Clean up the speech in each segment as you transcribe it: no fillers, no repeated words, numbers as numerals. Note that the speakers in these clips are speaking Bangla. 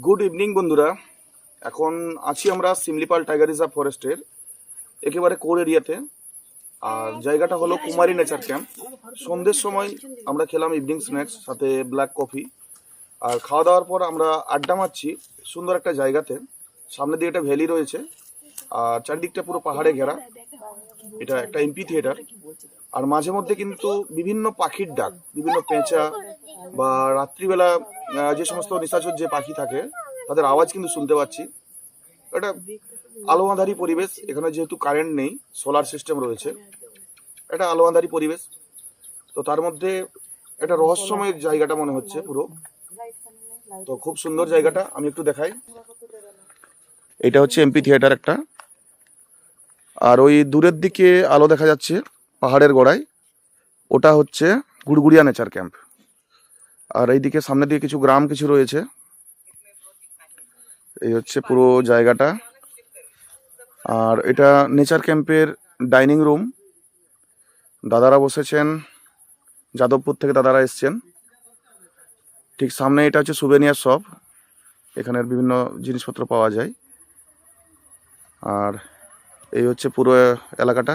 গুড ইভিনিং বন্ধুরা। এখন আছি আমরা শিমলিপাল টাইগার রিজার্ভ ফরেস্টের একেবারে কোর এরিয়াতে। আর জায়গাটা হলো কুমারী নেচার ক্যাম্প। সন্ধ্যের সময় আমরা খেলাম ইভিনিং স্ন্যাক্স, সাথে ব্ল্যাক কফি। আর খাওয়া দাওয়ার পর আমরা আড্ডা মারছি সুন্দর একটা জায়গাতে। সামনে দিয়ে একটা ভ্যালি রয়েছে আর চারদিকটা পুরো পাহাড়ে ঘেরা। এটা একটা এমপি থিয়েটার। আর মাঝে মধ্যে কিন্তু বিভিন্ন পাখির ডাক, বিভিন্ন পেঁচা বা রাত্রিবেলা যে সমস্ত নিশাচর যে পাখি থাকে তাদের আওয়াজ কিন্তু শুনতে পাচ্ছি। এটা আলো আঁধারি পরিবেশ। এখানে যেহেতু কারেন্ট নেই, সোলার সিস্টেম রয়েছে, এটা আলো আঁধারি পরিবেশ। তো তার মধ্যে একটা রহস্যময় জায়গাটা মনে হচ্ছে পুরো। তো খুব সুন্দর জায়গাটা, আমি একটু দেখাই। এটা হচ্ছে এমপি থিয়েটার একটা। আর ওই দূরের দিকে আলো দেখা যাচ্ছে পাহাড়ের গোড়ায়, ওটা হচ্ছে গুড়গুড়িয়া নেচার ক্যাম্প। আর এইদিকে সামনের দিকে কিছু গ্রাম কিছু রয়েছে। এই হচ্ছে পুরো জায়গাটা। আর এটা নেচার ক্যাম্পের ডাইনিং রুম। দাদারা বসেছেন, যাদবপুর থেকে দাদারা এসছেন। ঠিক সামনে এটা হচ্ছে সুভেনিয়ার শপ, এখানের বিভিন্ন জিনিসপত্র পাওয়া যায়। আর এই হচ্ছে পুরো এলাকাটা।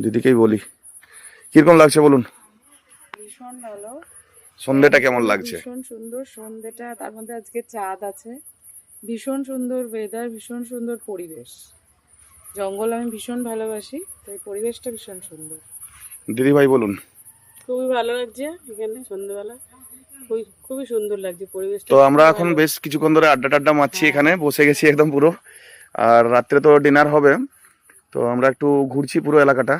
দিদিকেই বলি, কিরকম লাগছে বলুন। ভীষণ ভালো। সন্ধ্যেটা কেমন লাগছে? ভীষণ সুন্দর সন্ধ্যেটা, তার মধ্যে আজকে চাঁদ আছে। ভীষণ সুন্দর ওয়েদার, ভীষণ সুন্দর পরিবেশ। জঙ্গল আমি ভীষণ ভালোবাসি, তো এই পরিবেশটা ভীষণ সুন্দর। দিদি ভাই বলুন। খুবই ভালো লাগছে এখানে সন্ধ্যেবেলা, খুবই সুন্দর লাগছে পরিবেশটা। তো আমরা এখন বেশ কিছুক্ষণ ধরে আড্ডা টাড্ডা মারছি, এখানে বসে গেছি একদম পুরো। আর রাত্রে তো ডিনার হবে, তো আমরা একটু ঘুরছি পুরো এলাকাটা।